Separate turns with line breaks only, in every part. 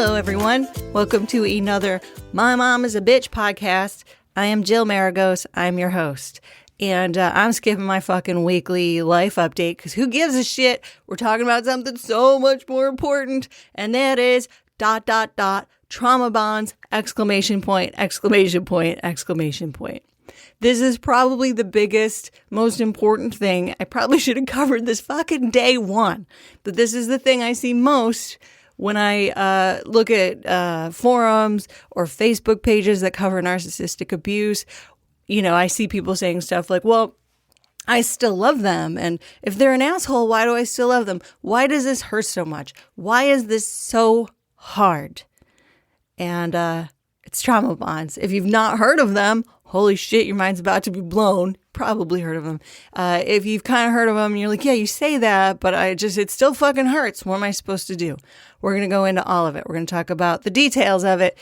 Hello, everyone. Welcome to another My Mom is a Bitch podcast. I am Jill Maragos. I'm your host. And I'm skipping my fucking weekly life update because who gives a shit? We're talking about something so much more important. And that is ... trauma bonds, ! This is probably the biggest, most important thing. I probably should have covered this fucking day one. But this is the thing I see most when I look at forums or Facebook pages that cover narcissistic abuse. You know, I see people saying stuff like, well, I still love them. And if they're an asshole, why do I still love them? Why does this hurt so much? Why is this so hard? And it's trauma bonds. If you've not heard of them, holy shit, your mind's about to be blown. Probably heard of them. If you've kind of heard of them, you're like, yeah, you say that, but it still fucking hurts. What am I supposed to do? We're going to go into all of it. We're going to talk about the details of it,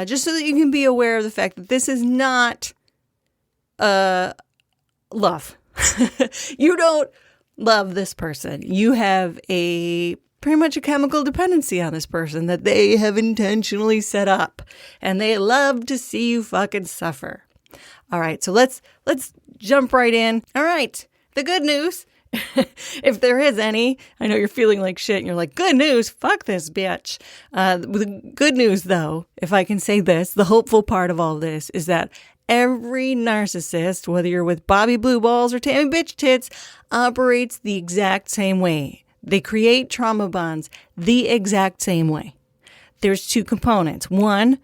just so that you can be aware of the fact that this is not love. You don't love this person. You have pretty much a chemical dependency on this person that they have intentionally set up, and they love to see you fucking suffer. All right, so let's jump right in. All right, the good news, if there is any. I know you're feeling like shit, and you're like, good news, fuck this bitch. The good news, though, if I can say this, the hopeful part of all this is that every narcissist, whether you're with Bobby Blue Balls or Tammy Bitch Tits, operates the exact same way. They create trauma bonds the exact same way. There's two components. One,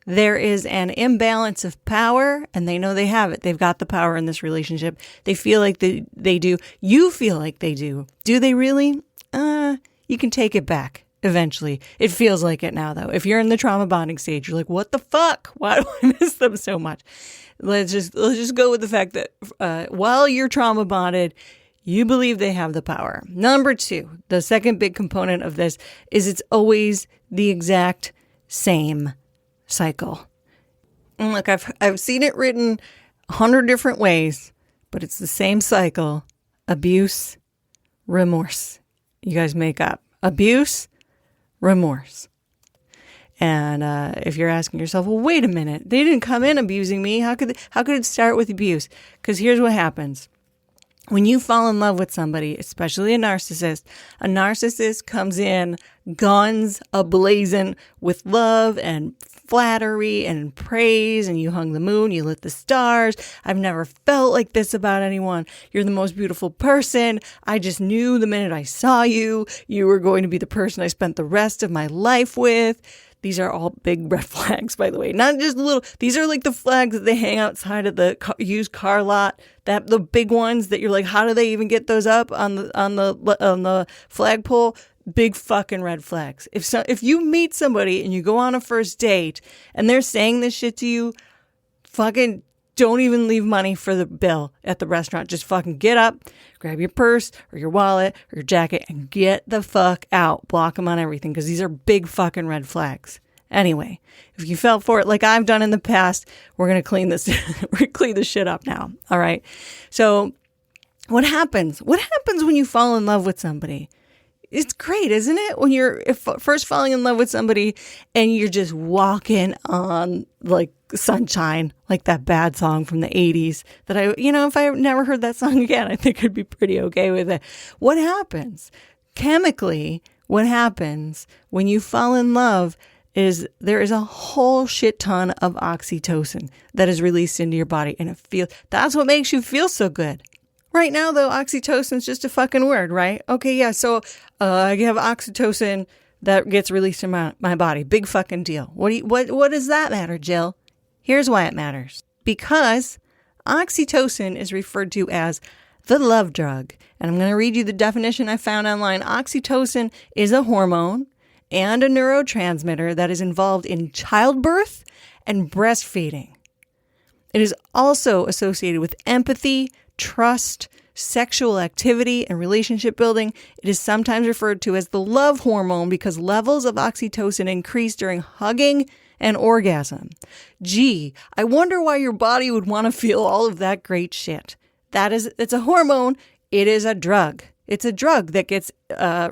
there is an imbalance of power, and they know they have it. They've got the power in this relationship. They feel like they do. You feel like they do. Do they really? You can take it back eventually. It feels like it now, though. If you're in the trauma bonding stage, you're like, what the fuck? Why do I miss them so much? Let's just go with the fact that while you're trauma bonded, you believe they have the power. Number two, the second big component of this is it's always the exact same cycle. And look, I've seen it written 100 different ways, but it's the same cycle. Abuse, remorse. You guys make up. Abuse, remorse. And if you're asking yourself, well, wait a minute, they didn't come in abusing me. How could it start with abuse? Because here's what happens. When you fall in love with somebody, especially a narcissist comes in guns a-blazing with love and flattery and praise, and you hung the moon, you lit the stars. I've never felt like this about anyone. You're the most beautiful person. I just knew the minute I saw you, you were going to be the person I spent the rest of my life with. These are all big red flags, by the way. Not just little. These are like the flags that they hang outside of the used car lot. The big ones that you're like, how do they even get those up on the flagpole? Big fucking red flags. If you meet somebody and you go on a first date and they're saying this shit to you, fucking don't even leave money for the bill at the restaurant. Just fucking get up, grab your purse or your wallet or your jacket and get the fuck out. Block them on everything because these are big fucking red flags. Anyway, if you fell for it like I've done in the past, we're going to clean this shit up now. All right. So what happens? What happens when you fall in love with somebody? It's great, isn't it? When you're first falling in love with somebody and you're just walking on like sunshine, like that bad song from the 80s that if I never heard that song again, I think I'd be pretty okay with it. What happens? Chemically, what happens when you fall in love is there is a whole shit ton of oxytocin that is released into your body, and that's what makes you feel so good. Right now, though, oxytocin is just a fucking word, right? Okay, yeah, so I have oxytocin that gets released in my body. Big fucking deal. What does that matter, Jill? Here's why it matters. Because oxytocin is referred to as the love drug. And I'm going to read you the definition I found online. Oxytocin is a hormone and a neurotransmitter that is involved in childbirth and breastfeeding. It is also associated with empathy, trust, sexual activity, and relationship building. It is sometimes referred to as the love hormone because levels of oxytocin increase during hugging and orgasm. Gee, I wonder why your body would want to feel all of that great shit. It's a hormone. It is a drug. It's a drug that gets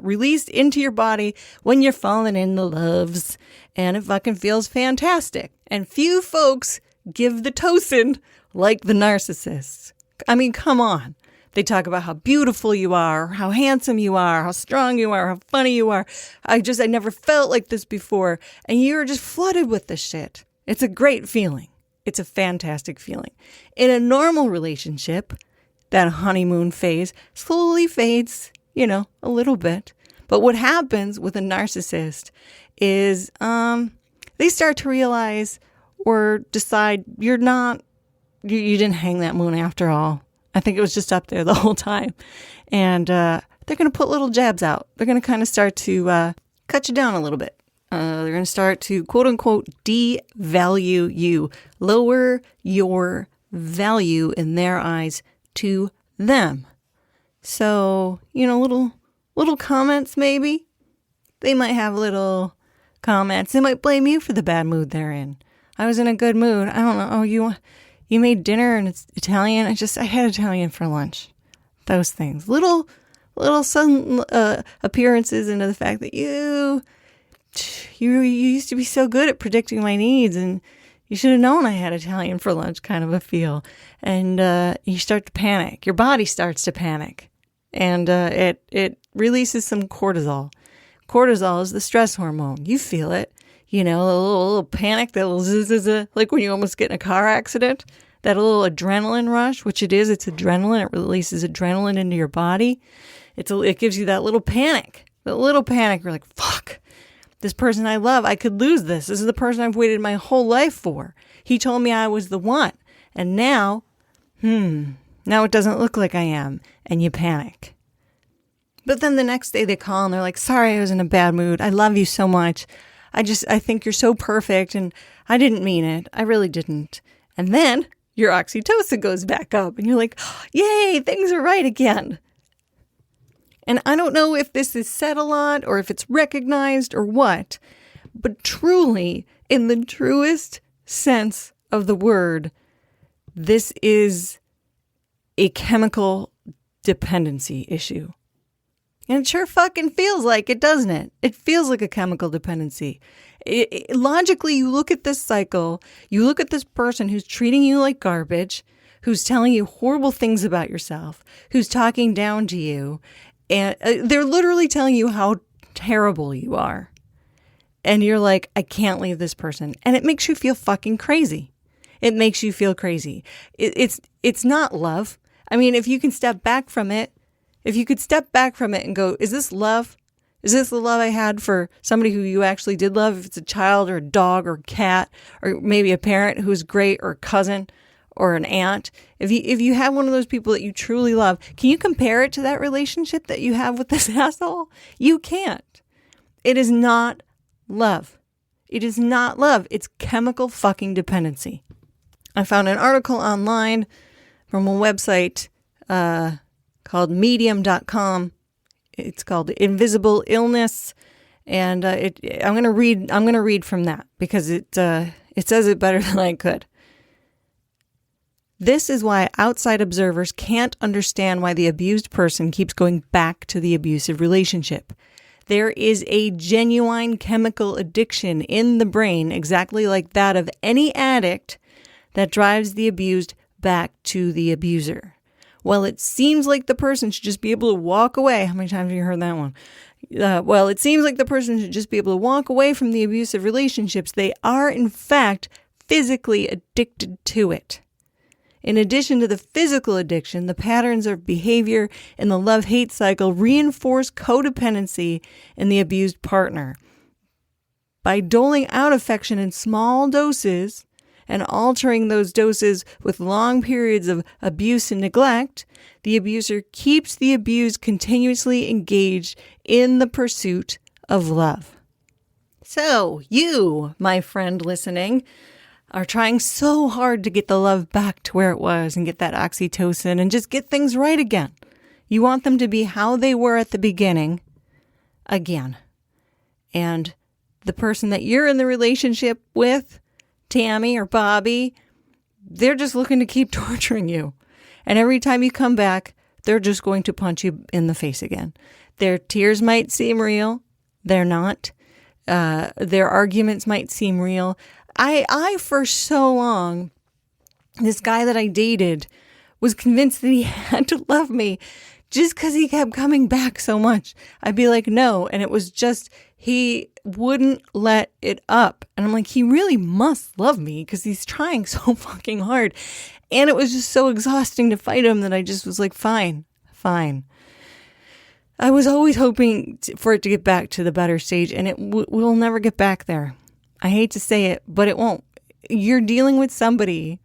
released into your body when you're falling in the loves. And it fucking feels fantastic. And few folks give the tocin like the narcissists. I mean, come on. They talk about how beautiful you are, how handsome you are, how strong you are, how funny you are. I never felt like this before. And you're just flooded with this shit. It's a great feeling. It's a fantastic feeling. In a normal relationship, that honeymoon phase slowly fades, a little bit. But what happens with a narcissist is they start to realize or decide you didn't hang that moon after all. I think it was just up there the whole time. And they're going to put little jabs out. They're going to kind of start to cut you down a little bit. They're going to start to, quote unquote, devalue you. Lower your value in their eyes to them. So, little comments maybe. They might have little comments. They might blame you for the bad mood they're in. I was in a good mood. I don't know. Oh, you made dinner and it's Italian. I had Italian for lunch. Those things. Little sudden appearances into the fact that you used to be so good at predicting my needs, and you should have known I had Italian for lunch, kind of a feel. And you start to panic. Your body starts to panic. And it releases some cortisol. Cortisol is the stress hormone. You feel it. A little panic, that little zzz, like when you almost get in a car accident. That little adrenaline rush, which it is. It's adrenaline. It releases adrenaline into your body. It gives you that little panic. That little panic. You're like, fuck. This person I love, I could lose this. This is the person I've waited my whole life for. He told me I was the one. And now it doesn't look like I am. And you panic. But then the next day they call and they're like, sorry, I was in a bad mood. I love you so much. I think you're so perfect. And I didn't mean it. I really didn't. And then your oxytocin goes back up and you're like, yay, things are right again. And I don't know if this is said a lot or if it's recognized or what, but truly, in the truest sense of the word, this is a chemical dependency issue. And it sure fucking feels like it, doesn't it? It feels like a chemical dependency. Logically, you look at this cycle, you look at this person who's treating you like garbage, who's telling you horrible things about yourself, who's talking down to you, and they're literally telling you how terrible you are. And you're like, I can't leave this person. And it makes you feel fucking crazy. It makes you feel crazy. It's not love. I mean, if you can step back from it, if you could step back from it and go, is this love? Is this the love I had for somebody who you actually did love? If it's a child or a dog or a cat or maybe a parent who's great or a cousin or an aunt. If you have one of those people that you truly love, can you compare it to that relationship that you have with this asshole? You can't. It is not love. It is not love. It's chemical fucking dependency. I found an article online from a website called medium.com. It's called Invisible Illness. And I'm going to read from that because it says it better than I could. This is why outside observers can't understand why the abused person keeps going back to the abusive relationship. There is a genuine chemical addiction in the brain, exactly like that of any addict, that drives the abused back to the abuser. Well, it seems like the person should just be able to walk away. How many times have you heard that one? Well, it seems like the person should just be able to walk away from the abusive relationships. They are, in fact, physically addicted to it. In addition to the physical addiction, the patterns of behavior in the love-hate cycle reinforce codependency in the abused partner. By doling out affection in small doses and altering those doses with long periods of abuse and neglect, the abuser keeps the abused continuously engaged in the pursuit of love. So, you, my friend listening, are trying so hard to get the love back to where it was and get that oxytocin and just get things right again. You want them to be how they were at the beginning again. And the person that you're in the relationship with, Tammy or Bobby, they're just looking to keep torturing you. And every time you come back, they're just going to punch you in the face again. Their tears might seem real. They're not. Their arguments might seem real. I for so long, this guy that I dated was convinced that he had to love me just because he kept coming back so much. I'd be like, no. And it was just, he wouldn't let it up. And I'm like, he really must love me because he's trying so fucking hard. And it was just so exhausting to fight him that I just was like, fine. I was always hoping for it to get back to the better stage, and it will never get back there. I hate to say it, but it won't. You're dealing with somebody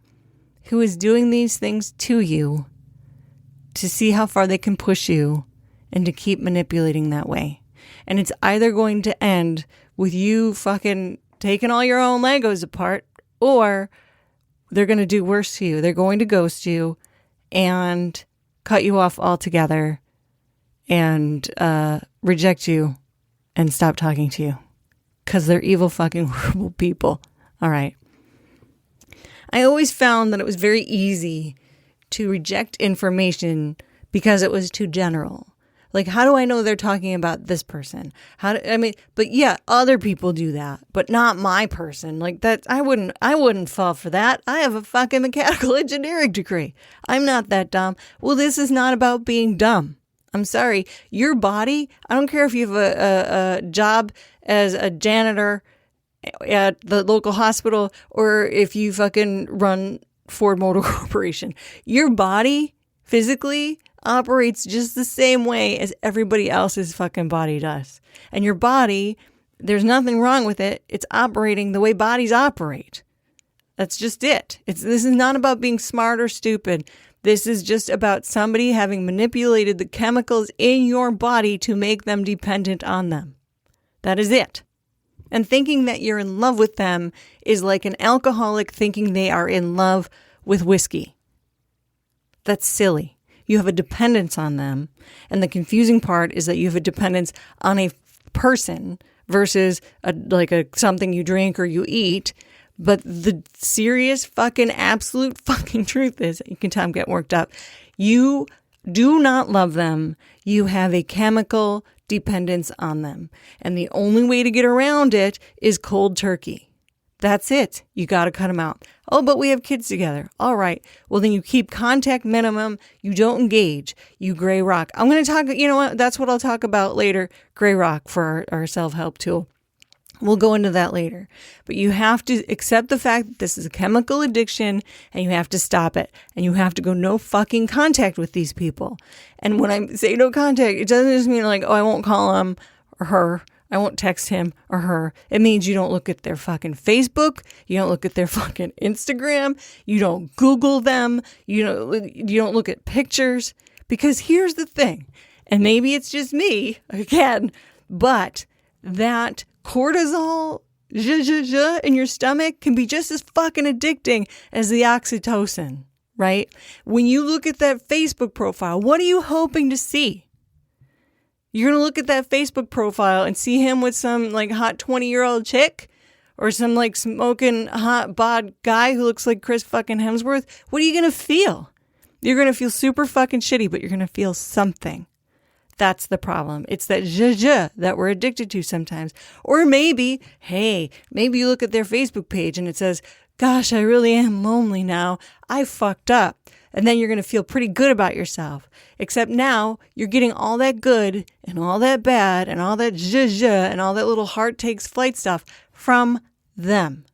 who is doing these things to you to see how far they can push you and to keep manipulating that way. And it's either going to end with you fucking taking all your own Legos apart, or they're going to do worse to you. They're going to ghost you and cut you off altogether and reject you and stop talking to you because they're evil fucking horrible people. All right. I always found that it was very easy to reject information because it was too general. Like, how do I know they're talking about this person? But yeah, other people do that, but not my person. Like that, I wouldn't fall for that. I have a fucking mechanical engineering degree. I'm not that dumb. Well, this is not about being dumb. I'm sorry. Your body, I don't care if you have a job as a janitor at the local hospital or if you fucking run Ford Motor Corporation. Your body physically operates just the same way as everybody else's fucking body does. And your body, there's nothing wrong with it. It's operating the way bodies operate. That's just it. This is not about being smart or stupid. This is just about somebody having manipulated the chemicals in your body to make them dependent on them. That is it. And thinking that you're in love with them is like an alcoholic thinking they are in love with whiskey. That's silly. You have a dependence on them. And the confusing part is that you have a dependence on a person versus something you drink or you eat. But the serious fucking absolute fucking truth is, you can tell I'm getting worked up. You do not love them. You have a chemical dependence on them. And the only way to get around it is cold turkey. That's it. You got to cut them out. Oh, but we have kids together. All right. Well, then you keep contact minimum. You don't engage. You gray rock. I'm going to talk, you know what? That's what I'll talk about later. Gray rock for our self-help tool. We'll go into that later. But you have to accept the fact that this is a chemical addiction and you have to stop it. And you have to go no fucking contact with these people. And when I say no contact, it doesn't just mean like, oh, I won't call him or her. I won't text him or her. It means you don't look at their fucking Facebook. You don't look at their fucking Instagram. You don't Google them. You don't look at pictures. Because here's the thing. And maybe it's just me again, but that cortisol in your stomach can be just as fucking addicting as the oxytocin, right? When you look at that Facebook profile, what are you hoping to see? You're going to look at that Facebook profile and see him with some like hot 20-year-old chick or some like smoking hot bod guy who looks like Chris fucking Hemsworth. What are you going to feel? You're going to feel super fucking shitty, but you're going to feel something. That's the problem. It's that zhuzh that we're addicted to sometimes. Or maybe you look at their Facebook page and it says, gosh, I really am lonely now. I fucked up. And then you're going to feel pretty good about yourself. Except now you're getting all that good and all that bad and all that zhuzh and all that little heart takes flight stuff from them.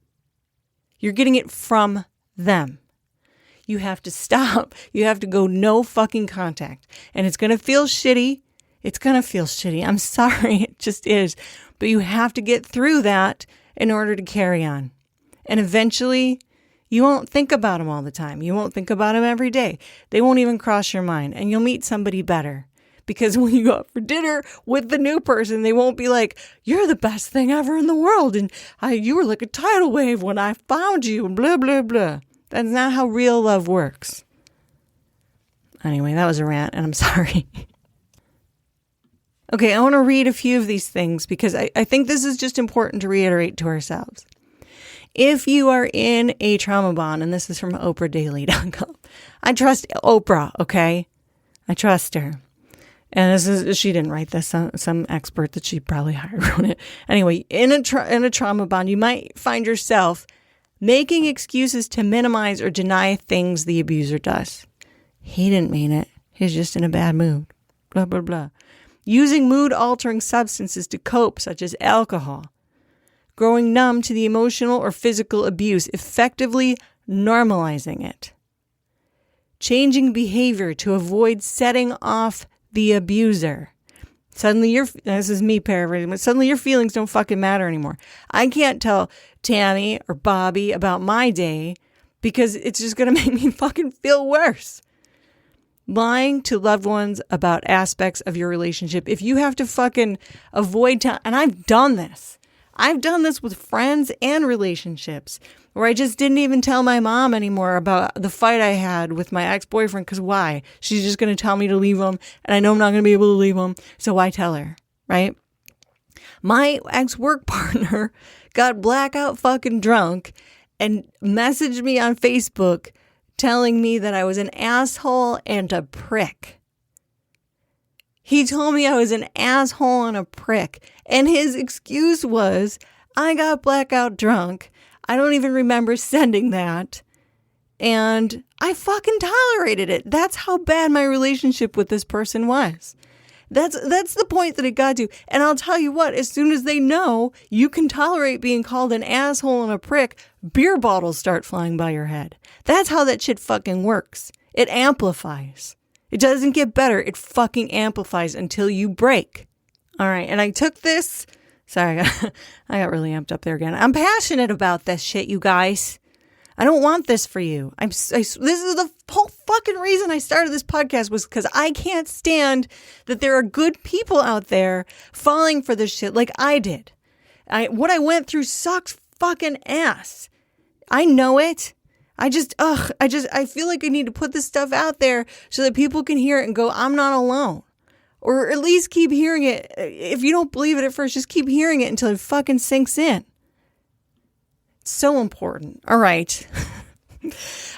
You're getting it from them. You have to stop. You have to go no fucking contact. And it's going to feel shitty. It's going to feel shitty. I'm sorry. It just is. But you have to get through that in order to carry on. And eventually, you won't think about them all the time. You won't think about them every day. They won't even cross your mind. And you'll meet somebody better. Because when you go out for dinner with the new person, they won't be like, you're the best thing ever in the world. And you were like a tidal wave when I found you. And blah, blah, blah. That's not how real love works. Anyway, that was a rant. And I'm sorry. Okay, I want to read a few of these things because I think this is just important to reiterate to ourselves. If you are in a trauma bond, and this is from OprahDaily.com, I trust Oprah, okay? I trust her. And she didn't write this. Some expert that she probably hired wrote it. Anyway, in a trauma bond, you might find yourself making excuses to minimize or deny things the abuser does. He didn't mean it. He's just in a bad mood. Blah, blah, blah. Using mood-altering substances to cope, such as alcohol. Growing numb to the emotional or physical abuse, effectively normalizing it. Changing behavior to avoid setting off the abuser. Suddenly this is me paraphrasing, but suddenly your feelings don't fucking matter anymore. I can't tell Tammy or Bobby about my day because it's just going to make me fucking feel worse. Lying to loved ones about aspects of your relationship. If you have to fucking avoid time, and I've done this. I've done this with friends and relationships where I just didn't even tell my mom anymore about the fight I had with my ex-boyfriend. Because why? She's just going to tell me to leave him. And I know I'm not going to be able to leave him. So why tell her? Right? My ex-work partner got blackout fucking drunk and messaged me on Facebook telling me that I was an asshole and a prick. He told me I was an asshole and a prick. And his excuse was, I got blackout drunk. I don't even remember sending that. And I fucking tolerated it. That's how bad my relationship with this person was. That's the point that it got to. And I'll tell you what, as soon as they know you can tolerate being called an asshole and a prick, beer bottles start flying by your head. That's how that shit fucking works. It amplifies. It doesn't get better. It fucking amplifies until you break. All right. And I took this. Sorry, I got really amped up there again. I'm passionate about this shit, you guys. I don't want this for you. This is the whole fucking reason I started this podcast was because I can't stand that there are good people out there falling for this shit like I did. What I went through sucks fucking ass. I know it. I feel like I need to put this stuff out there so that people can hear it and go, I'm not alone. Or at least keep hearing it. If you don't believe it at first, just keep hearing it until it fucking sinks in. It's so important. All right.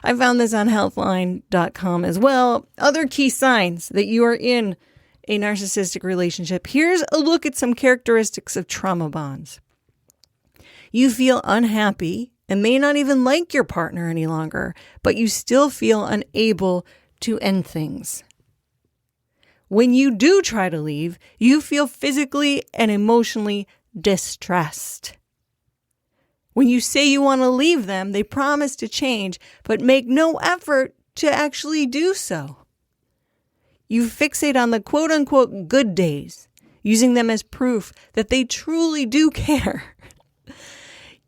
I found this on healthline.com as well. Other key signs that you are in a narcissistic relationship. Here's a look at some characteristics of trauma bonds. You feel unhappy and may not even like your partner any longer, but you still feel unable to end things. When you do try to leave, you feel physically and emotionally distressed. When you say you want to leave them, they promise to change, but make no effort to actually do so. You fixate on the quote-unquote good days, using them as proof that they truly do care.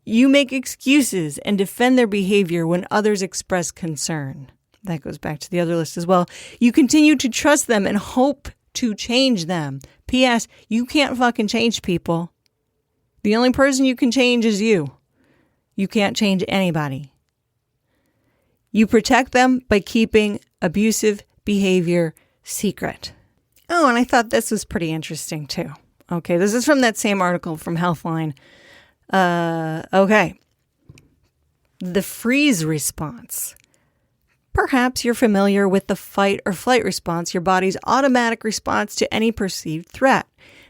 You make excuses and defend their behavior when others express concern. That goes back to the other list as well. You continue to trust them and hope to change them. P.S. You can't fucking change people. The only person you can change is you. You can't change anybody. You protect them by keeping abusive behavior secret. Oh, and I thought this was pretty interesting too. Okay, this is from that same article from Healthline. Okay. The freeze response. Perhaps you're familiar with the fight or flight response, your body's automatic response to any perceived threat.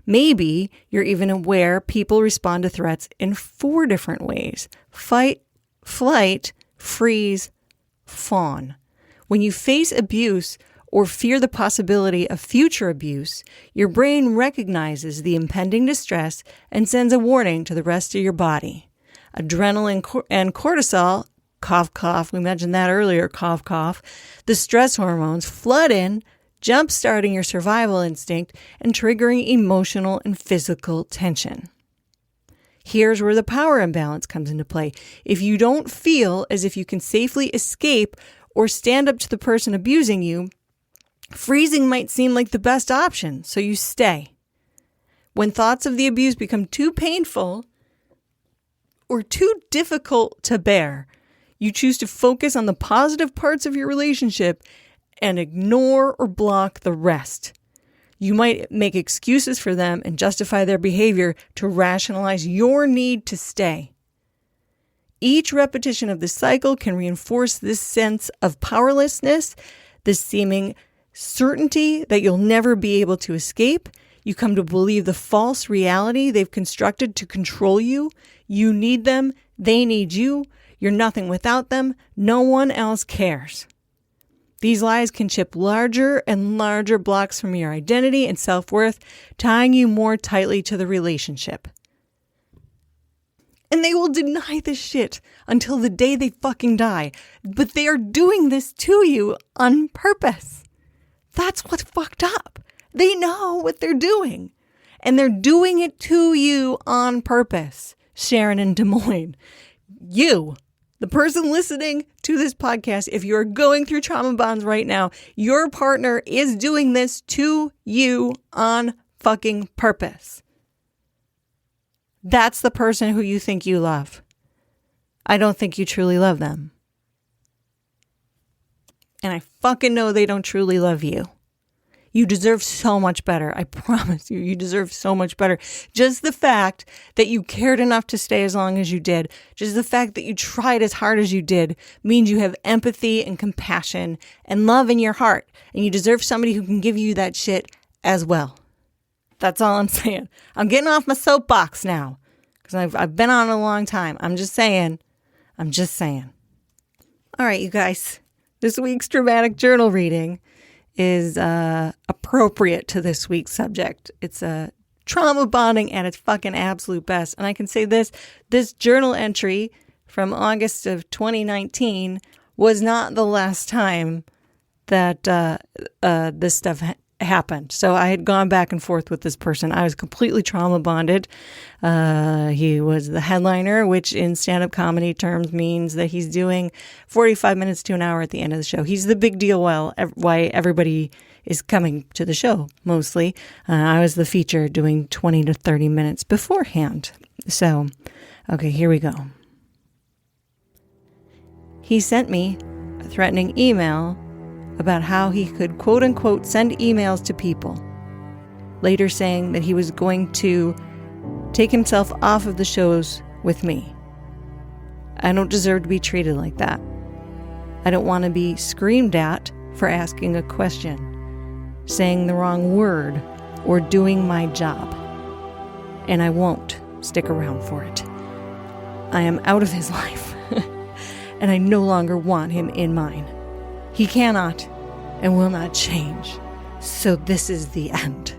Maybe you're even aware people respond to threats in 4 different ways. Fight, flight, freeze, fawn. When you face abuse or fear the possibility of future abuse, your brain recognizes the impending distress and sends a warning to the rest of your body. Adrenaline and cortisol, cough, cough, we mentioned that earlier, cough, cough, the stress hormones flood in, jump-starting your survival instinct and triggering emotional and physical tension. Here's where the power imbalance comes into play. If you don't feel as if you can safely escape or stand up to the person abusing you, freezing might seem like the best option, so you stay. When thoughts of the abuse become too painful or too difficult to bear, you choose to focus on the positive parts of your relationship and ignore or block the rest. You might make excuses for them and justify their behavior to rationalize your need to stay. Each repetition of this cycle can reinforce this sense of powerlessness, this seeming certainty that you'll never be able to escape. You come to believe the false reality they've constructed to control you. You need them. They need you. You're nothing without them. No one else cares. These lies can chip larger and larger blocks from your identity and self-worth, tying you more tightly to the relationship. And they will deny this shit until the day they fucking die. But they are doing this to you on purpose. That's what's fucked up. They know what they're doing. And they're doing it to you on purpose. Sharon in Des Moines. You, the person listening to this podcast, if you're going through trauma bonds right now, your partner is doing this to you on fucking purpose. That's the person who you think you love. I don't think you truly love them. And I fucking know they don't truly love you. You deserve so much better. I promise you, you deserve so much better. Just the fact that you cared enough to stay as long as you did, just the fact that you tried as hard as you did, means you have empathy and compassion and love in your heart. And you deserve somebody who can give you that shit as well. That's all I'm saying. I'm getting off my soapbox now because I've been on a long time. I'm just saying. All right, you guys. This week's dramatic journal reading is appropriate to this week's subject. It's trauma bonding at its fucking absolute best. And I can say this journal entry from August of 2019 was not the last time that this stuff happened. So I had gone back and forth with this person. I was completely trauma bonded. He was the headliner, which in stand-up comedy terms means that he's doing 45 minutes to an hour at the end of the show. He's the big deal why everybody is coming to the show, mostly. I was the feature doing 20 to 30 minutes beforehand. So, okay, here we go. He sent me a threatening email about how he could quote-unquote send emails to people, later saying that he was going to take himself off of the shows with me. I don't deserve to be treated like that. I don't want to be screamed at for asking a question, saying the wrong word, or doing my job. And I won't stick around for it. I am out of his life, and I no longer want him in mine. He cannot and will not change. So this is the end.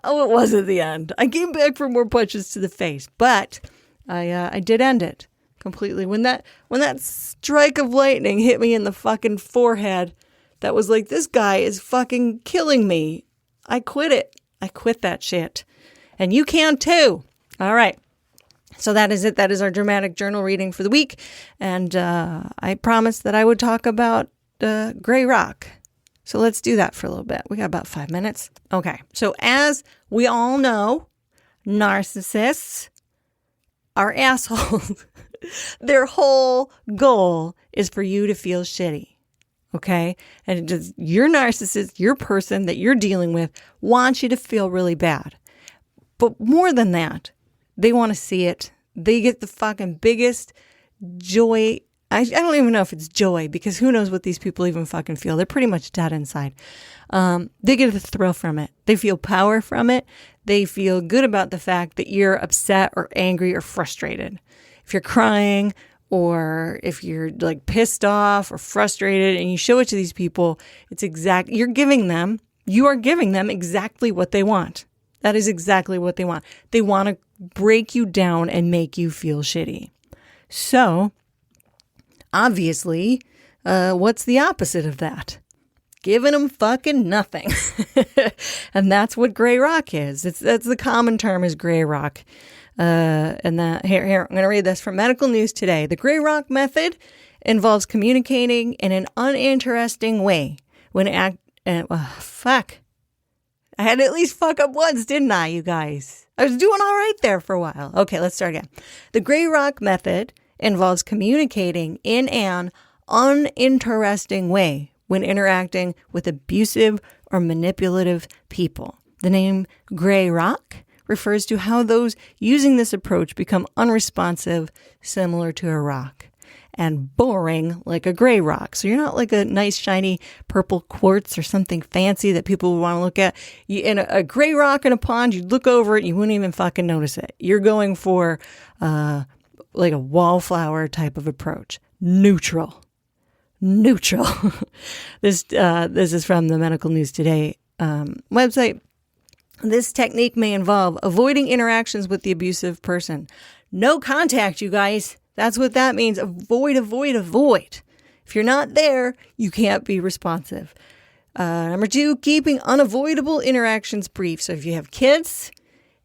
Oh, it wasn't the end. I came back for more punches to the face, but I did end it completely. When that strike of lightning hit me in the fucking forehead, that was like, this guy is fucking killing me. I quit it. I quit that shit. And you can too. All right. So that is it. That is our dramatic journal reading for the week. And I promised that I would talk about gray rock. So let's do that for a little bit. We got about 5 minutes. Okay. So as we all know, narcissists are assholes. Their whole goal is for you to feel shitty. Okay. And it just, your narcissist, your person that you're dealing with wants you to feel really bad. But more than that, they want to see it. They get the fucking biggest joy. I don't even know if it's joy, because who knows what these people even fucking feel. They're pretty much dead inside. They get the thrill from it. They feel power from it. They feel good about the fact that you're upset or angry or frustrated. If you're crying or if you're like pissed off or frustrated and you show it to these people, you are giving them exactly what they want. That is exactly what they want. They want to break you down and make you feel shitty. So, obviously, what's the opposite of that? Giving them fucking nothing. And that's what gray rock is. That's the common term is gray rock. And that here, I'm going to read this from Medical News Today. The gray rock method involves communicating in an uninteresting way fuck. I had to at least fuck up once, didn't I, you guys? I was doing all right there for a while. Okay, let's start again. The gray rock method involves communicating in an uninteresting way when interacting with abusive or manipulative people. The name gray rock refers to how those using this approach become unresponsive, similar to a rock. and boring like a gray rock. So you're not like a nice shiny purple quartz or something fancy that people would want to look at. In a gray rock in a pond, you'd look over it, you wouldn't even fucking notice it. You're going for like a wallflower type of approach. Neutral. This is from the Medical News Today website. This technique may involve avoiding interactions with the abusive person. No contact, you guys. That's what that means. Avoid. If you're not there, you can't be responsive. Number 2, keeping unavoidable interactions brief. So if you have kids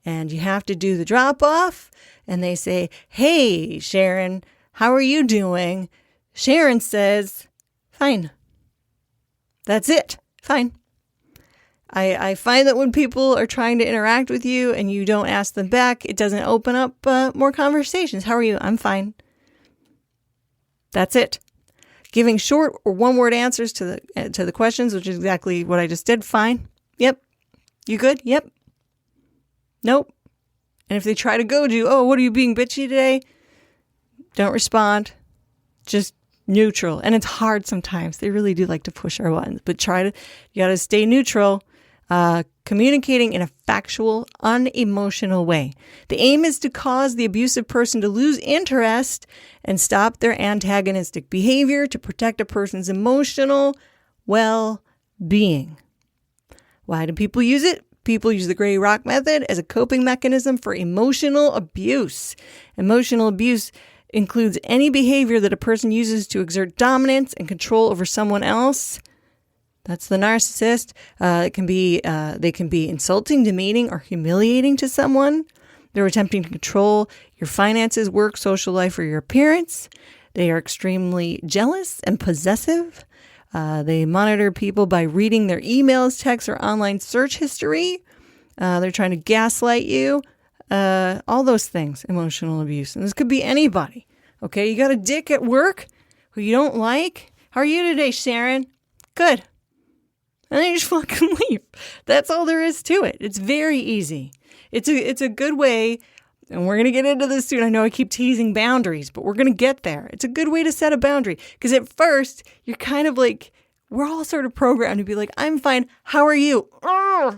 and you have to do the drop off and they say, "Hey, Sharon, how are you doing?" Sharon says, "Fine." That's it. Fine. I find that when people are trying to interact with you and you don't ask them back, it doesn't open up more conversations. "How are you?" "I'm fine." That's it. Giving short or one-word answers to the questions, which is exactly what I just did. "Fine." "Yep." "You good?" "Yep." "Nope." And if they try to goad you, "Oh, what are you being bitchy today?" Don't respond. Just neutral. And it's hard sometimes. They really do like to push our buttons, but you got to stay neutral. Communicating in a factual, unemotional way. The aim is to cause the abusive person to lose interest and stop their antagonistic behavior to protect a person's emotional well-being. Why do people use it? People use the gray rock method as a coping mechanism for emotional abuse. Emotional abuse includes any behavior that a person uses to exert dominance and control over someone else. That's the narcissist. They can be insulting, demeaning, or humiliating to someone. They're attempting to control your finances, work, social life, or your appearance. They are extremely jealous and possessive. They monitor people by reading their emails, texts, or online search history. They're trying to gaslight you. All those things, emotional abuse. And this could be anybody. Okay, you got a dick at work who you don't like. "How are you today, Sharon?" "Good." And then you just fucking leave. That's all there is to it. It's very easy. It's a good way, and we're going to get into this soon. I know I keep teasing boundaries, but we're going to get there. It's a good way to set a boundary. Because at first, you're kind of like, we're all sort of programmed to be like, "I'm fine. How are you?"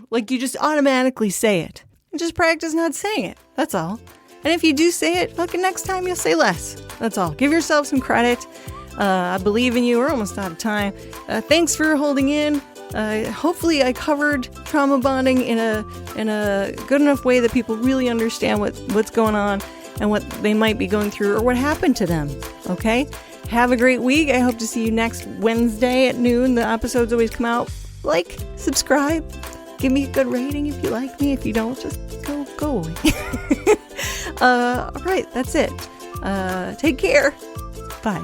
Like you just automatically say it. And just practice not saying it. That's all. And if you do say it, fucking next time you'll say less. That's all. Give yourself some credit. I believe in you. We're almost out of time. Thanks for holding in. Hopefully I covered trauma bonding in a good enough way that people really understand what's going on and what they might be going through or what happened to them. Okay? Have a great week. I hope to see you next Wednesday at noon. The episodes always come out. Like, subscribe, give me a good rating if you like me. If you don't, just go away. All right, that's it. Take care. Bye.